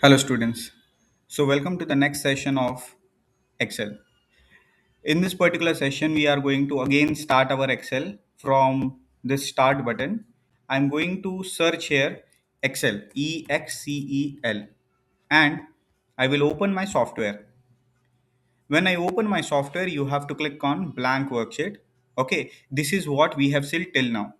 Hello students. So welcome to the next session of Excel. In this particular session, we are going to again start our Excel from this start button. I'm going to search here Excel, Excel, and I will open my software. When I open my software, you have to click on blank worksheet. Okay, this is what we have seen till now.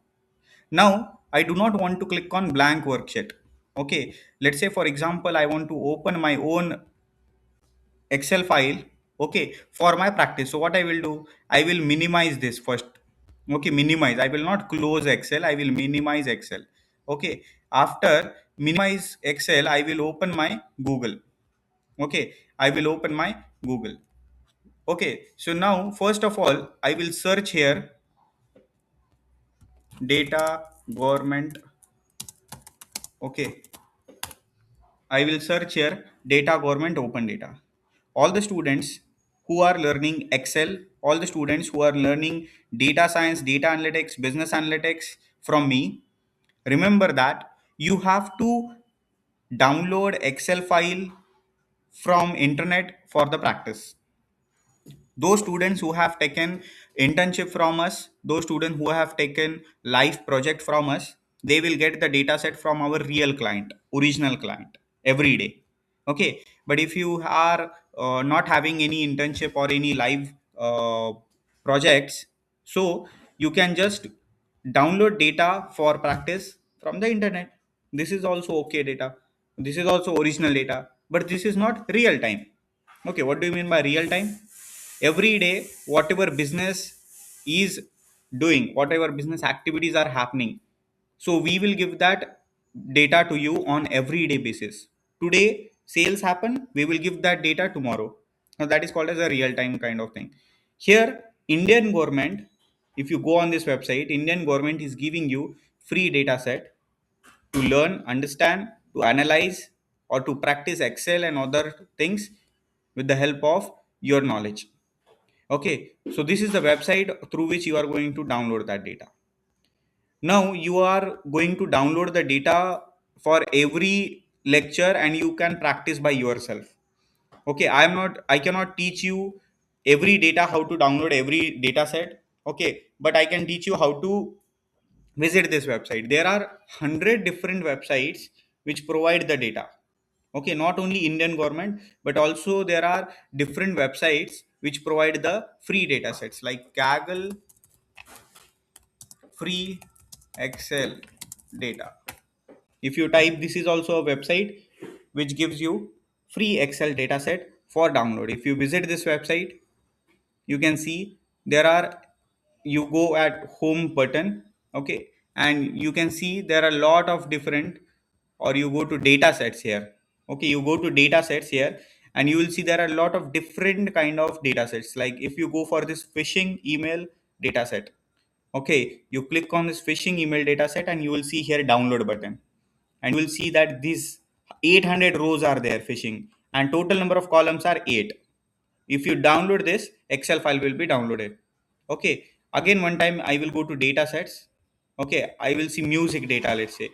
Now, I do not want to click on blank worksheet. Okay, let's say for example, I want to open my own Excel file, okay, for my practice. So what I will do, I will minimize this first. Okay, minimize. I will not close Excel. I will minimize Excel. Okay, after minimize Excel, I will open my Google. Okay, I will open my Google. Okay, so now first of all, I will search here data government. Okay, I will search here data government open data. All the students who are learning Excel, all the students who are learning data science, data analytics, business analytics from me, remember that you have to download Excel file from internet for the practice. Those students who have taken internship from us, those students who have taken live project from us, they will get the data set from our real client, original client, every day. Okay, but if you are not having any internship or any live projects, so you can just download data for practice from the internet. This is also okay data, this is also original data, but this is not real time. Okay, what do you mean by real time? Every day whatever business is doing, whatever business activities are happening, so we will give that data to you on everyday basis. Today sales happen, we will give that data tomorrow. Now that is called as a real time kind of thing. Here Indian government, if you go on this website, Indian government is giving you free data set to learn, understand, to analyze, or to practice Excel and other things with the help of your knowledge. Okay, so this is the website through which you are going to download that data. Now you are going to download the data for every lecture and you can practice by yourself. Okay, I cannot teach you every data how to download every data set. Okay, but I can teach you how to visit this website. There are 100 different websites which provide the data. Okay, not only Indian government, but also there are different websites which provide the free data sets like Kaggle free Excel data. If you type, this is also a website which gives you free Excel data set for download. If you visit this website, you can see there are, you go at home button, okay, and you can see there are a lot of different, or you go to data sets here. Okay, you go to data sets here and you will see there are a lot of different kind of data sets. Like if you go for this phishing email data set, okay, you click on this phishing email data set and you will see here download button, and you will see that these 800 rows are there phishing and total number of columns are 8. If you download this, Excel file will be downloaded. Okay, again one time I will go to data sets. Okay, I will see music data, let's say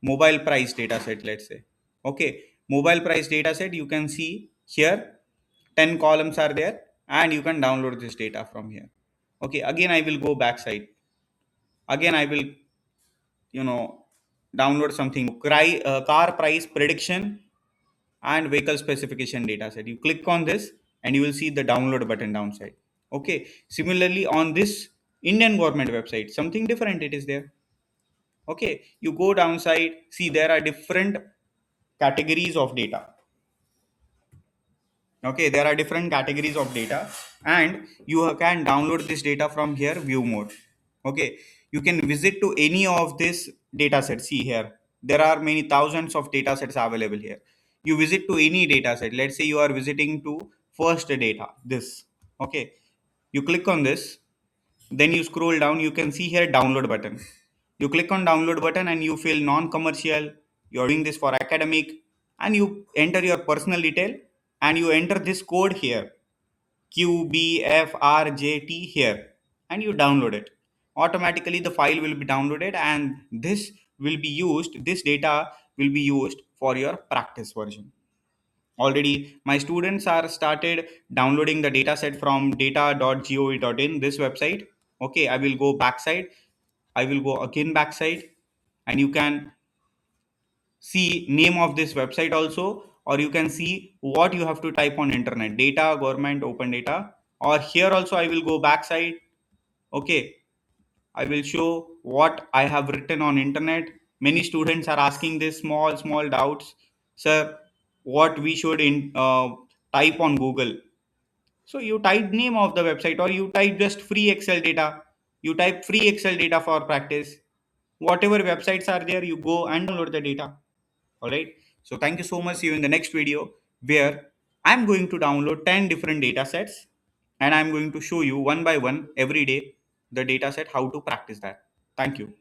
mobile price data set, let's say. Okay, mobile price data set, you can see here 10 columns are there and you can download this data from here. Okay, again I will go backside. Again I will, you know, download something, car price prediction and vehicle specification data set. You click on this and you will see the download button downside. Okay, similarly on this Indian government website, something different it is there. Okay, you go downside, see there are different categories of data. Okay, there are different categories of data and you can download this data from here, view mode. Okay, you can visit to any of this data set. See here, there are many thousands of data sets available here. You visit to any data set. Let's say you are visiting to first data, this. Okay, you click on this, then you scroll down, you can see here download button. You click on download button and you feel non-commercial, you're doing this for academic, and you enter your personal detail and you enter this code here, QBFRJT here, and you download it. Automatically the file will be downloaded and this will be used, this data will be used for your practice version. Already my students are started downloading the data set from data.gov.in, this website. Okay, I will go backside, I will go again backside, and you can see name of this website also, or you can see what you have to type on internet, data government open data. Or here also I will go backside. Okay, I will show what I have written on internet. Many students are asking this small doubts, sir, what we should type on Google. So you type name of the website, or you type just free Excel data. You type free Excel data for practice. Whatever websites are there, you go and download the data. All right. So thank you so much. See you in the next video, where I'm going to download 10 different data sets, and I'm going to show you one by one every day the data set, how to practice that. Thank you.